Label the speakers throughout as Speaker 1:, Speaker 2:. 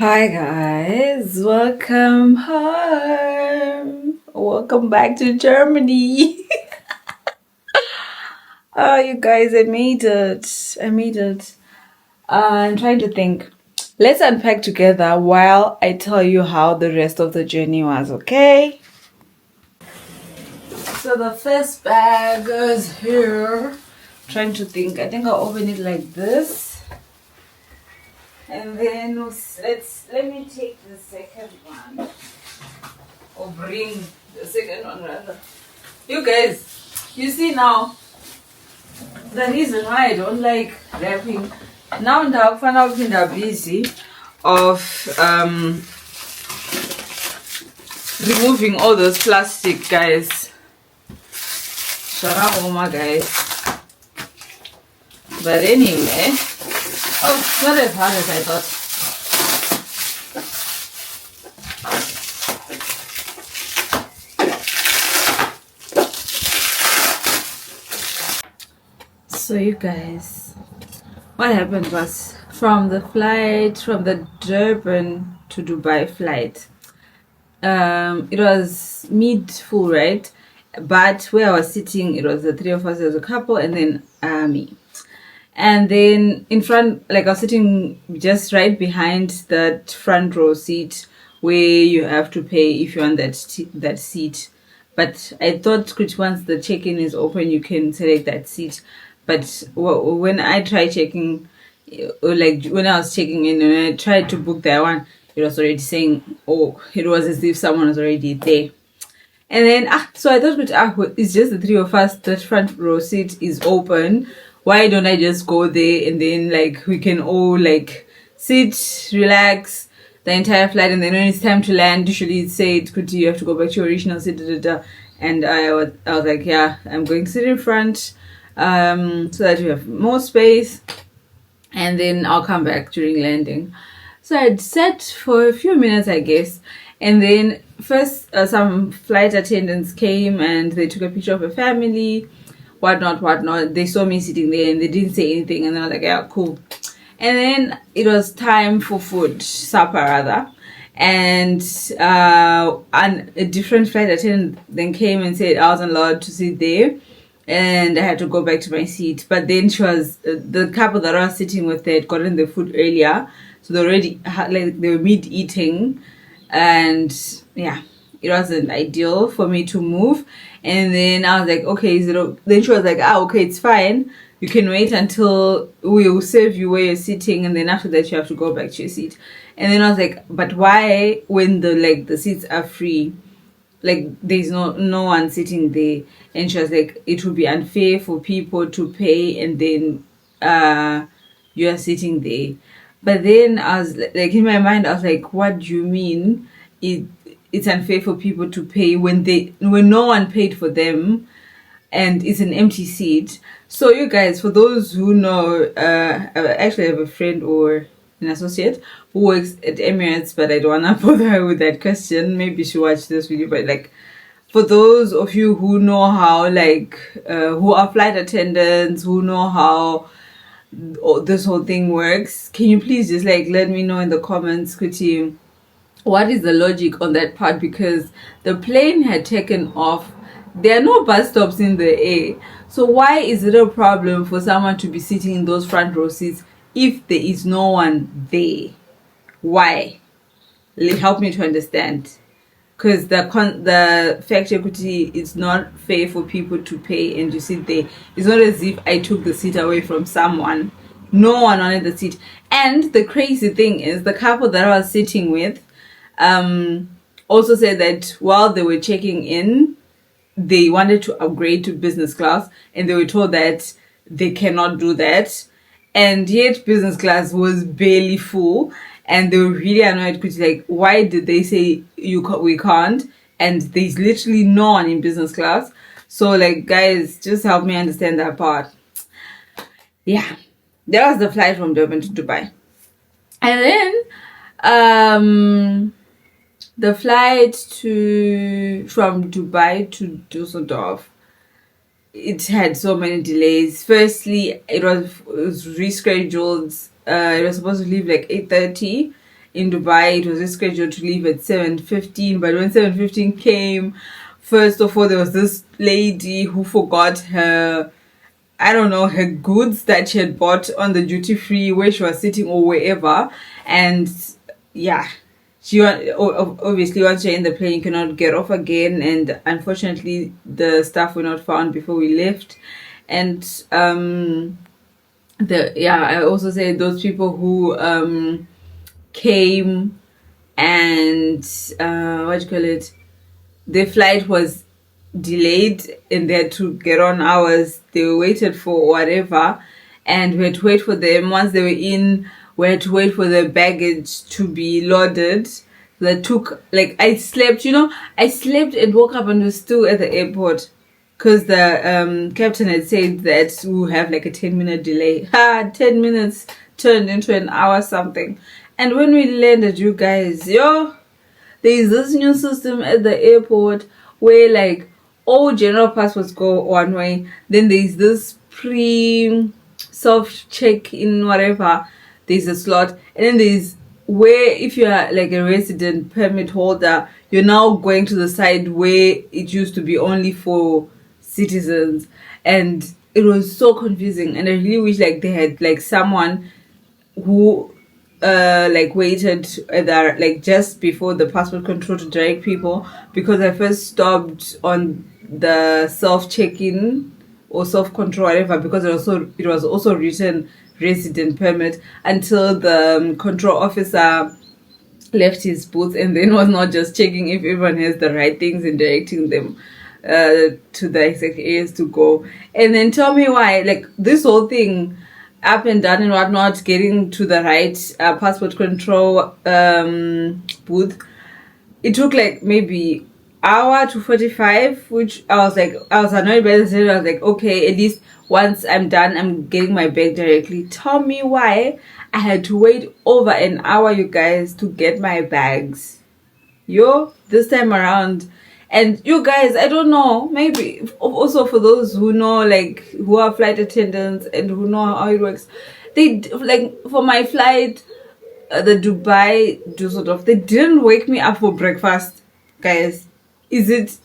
Speaker 1: Hi guys, welcome home. Welcome back to Germany. Oh, you guys, I made it. I made it. I'm trying to think. Let's unpack together while I tell you how the rest of the journey was, okay? So the first bag is here. Trying to think. I think I'll open it like this. And then let me take the second one. Or bring the second one rather. You guys, you see now, the reason why I don't like wrapping, now ndakufana busy of removing all those plastic, guys. Sharaboma, guys. But anyway, oh, it's not as hard as I thought. So you guys, what happened was from the Durban to Dubai flight, it was mid-full, right? But where I was sitting, it was the three of us, there was a couple, and then me. And then in front, like I was sitting just right behind that front row seat where you have to pay if you want that seat. But I thought once the check-in is open, you can select that seat. But when I tried checking, like when I was checking in and I tried to book that one, it was already saying, oh, it was as if someone was already there. And then, so I thought, it's just the three of us, that front row seat is open. Why don't I just go there and then, like, we can all, like, sit, relax the entire flight, and then when it's time to land, usually it said, you have to go back to your original seat, And I was like, yeah, I'm going to sit in front, so that we have more space, and then I'll come back during landing. So I'd sat for a few minutes, I guess, and then first some flight attendants came and they took a picture of a family, whatnot. They saw me sitting there and they didn't say anything, and I was like, yeah, cool. And then it was time for food, supper rather. And a different flight attendant then came and said I wasn't allowed to sit there, and I had to go back to my seat. But then she was the couple that I was sitting with, they had gotten the food earlier, so they already they were mid-eating, and yeah, it wasn't ideal for me to move. And then I was like, okay, then she was like, okay, it's fine, you can wait until we will serve you where you're sitting, and then after that you have to go back to your seat. And then I was like, but why, when the seats are free, like there's no one sitting there? And she was like, it would be unfair for people to pay and then you are sitting there. But then I was like, in my mind, I was like, what do you mean it's unfair for people to pay when no one paid for them and it's an empty seat? So you guys, for those who know, I actually have a friend or an associate who works at Emirates, but I don't want to bother her with that question. Maybe she watched this video, but like, for those of you who know how, like, who are flight attendants, who know how this whole thing works, can you please just like let me know in the comments, Kuti, what is the logic on that part? Because the plane had taken off, there are no bus stops in the air, so why is it a problem for someone to be sitting in those front row seats if there is no one there? Why? Help me to understand. Because the fact equity, it's not fair for people to pay and you sit there. It's not as if I took the seat away from someone. No one wanted the seat. And the crazy thing is, the couple that I was sitting with also said that while they were checking in, they wanted to upgrade to business class, and they were told that they cannot do that. And yet business class was barely full. And they were really annoyed because, like, why did they say we can't? And there's literally no one in business class. So, like, guys, just help me understand that part. Yeah, that was the flight from Durban to Dubai. And then the flight from Dubai to Düsseldorf, it had so many delays. Firstly, it was rescheduled. It was supposed to leave like 8:30, in Dubai. It was just scheduled to leave at 7:15, but when 7:15 came, first of all, there was this lady who forgot her, I don't know, her goods that she had bought on the duty free where she was sitting or wherever. And yeah, obviously once you're in the plane, you cannot get off again. And unfortunately, the staff were not found before we left. And I also say those people who came and what do you call it? Their flight was delayed and they had to get on hours. They were waited for whatever, and we had to wait for them. Once they were in, we had to wait for the baggage to be loaded. That took, like, I slept and woke up and was still at the airport because the captain had said that we'll have like a 10-minute delay. 10 minutes turned into an hour something. And when we landed, you guys, there is this new system at the airport where like all general passports go one way, then there's this self check-in whatever, there's a slot, and then there's where if you are like a resident permit holder, you're now going to the side where it used to be only for citizens. And it was so confusing, and I really wish like they had like someone who like waited there like just before the passport control to direct people, because I first stopped on the self check-in or self control whatever, because it was also written resident permit, until the control officer left his booth and then was not just checking if everyone has the right things and directing them to the exact areas to go. And then tell me why like this whole thing up and down and whatnot, getting to the right passport control booth, it took like maybe hour to 45, which I was annoyed by the same. I was like, okay, at least once I'm done, I'm getting my bag directly. Tell me why I had to wait over an hour, you guys, to get my bags. This time around. And you guys, I don't know, maybe also for those who know, like, who are flight attendants and who know how it works, they, like, for my flight, the Dubai, Düsseldorf, they didn't wake me up for breakfast, guys. Is it,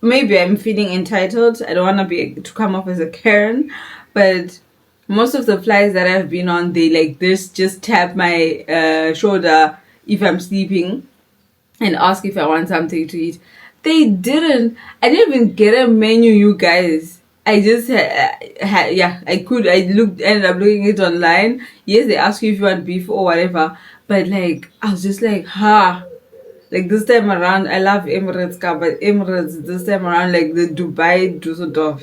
Speaker 1: maybe I'm feeling entitled, I don't want to come off as a Karen, but most of the flights that I've been on, they, like, just tap my shoulder if I'm sleeping and ask if I want something to eat. They didn't. I didn't even get a menu, you guys. I just ended up looking it online. Yes, they ask you if you want beef or whatever. But like, I was just like, like this time around, I love Emirates car, but Emirates this time around, like the Dubai Düsseldorf.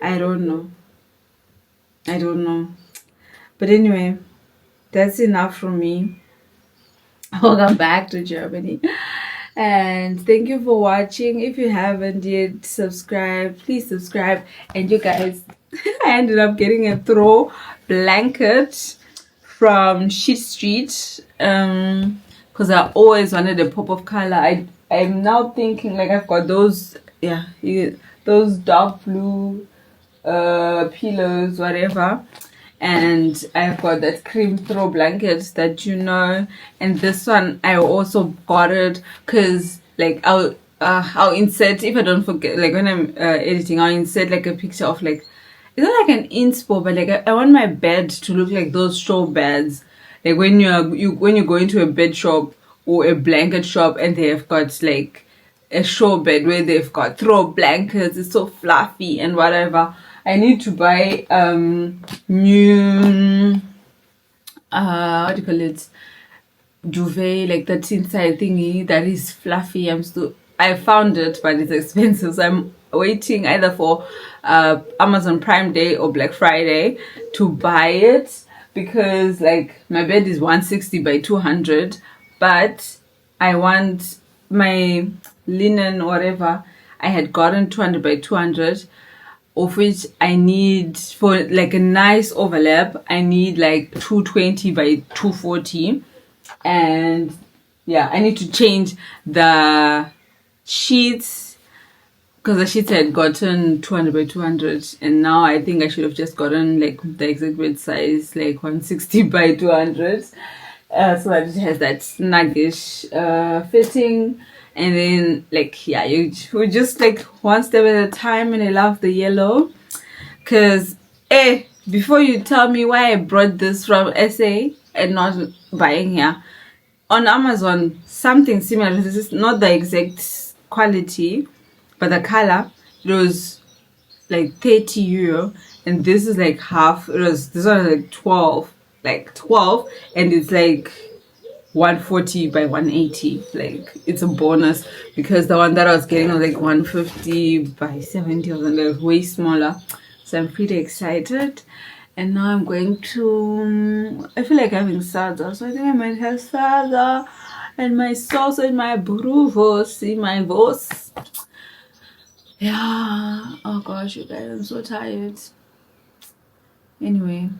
Speaker 1: I don't know. But anyway, that's enough from me. Welcome back to Germany. And thank you for watching. If you haven't yet subscribed, please subscribe. And you guys, I ended up getting a throw blanket from Sheet Street because I always wanted a pop of color. I'm now thinking like I've got those dark blue pillows, whatever, and I've got that cream throw blanket that and this one I also got it because like I'll insert, if I don't forget, like when I'm editing, I'll insert like a picture of like, it's not like an inspo, but like I want my bed to look like those show beds, like when you go into a bed shop or a blanket shop and they have got like a show bed where they've got throw blankets, it's so fluffy and whatever. I need to buy new what do you call it, duvet, like that inside thingy that is fluffy. I found it, but it's expensive, so I'm waiting either for Amazon Prime Day or Black Friday to buy it, because like my bed is 160 by 200, but I want my linen or whatever, I had gotten 200 by 200, of which I need, for like a nice overlap, I need like 220 by 240. And yeah, I need to change the sheets because the sheets had gotten 200 by 200, and now I think I should have just gotten like the exact bed size, like 160 by 200, so that it has that snuggish fitting. And then like yeah, we just like one step at a time. And I love the yellow, because before you tell me why I brought this from SA and not buying here on Amazon, something similar to this, is not the exact quality but the color, it was like 30 euro, and this is like half. This one was like 12, and it's like 140 by 180. Like it's a bonus, because the one that I was getting was like 150 by 70 or something, like way smaller. So I'm pretty excited. And now I'm going to, I feel like having salsa, so I think I might have salsa and my sauce and my bruvos in my voice. Yeah, oh gosh, you guys, I'm so tired. Anyway,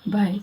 Speaker 1: bye.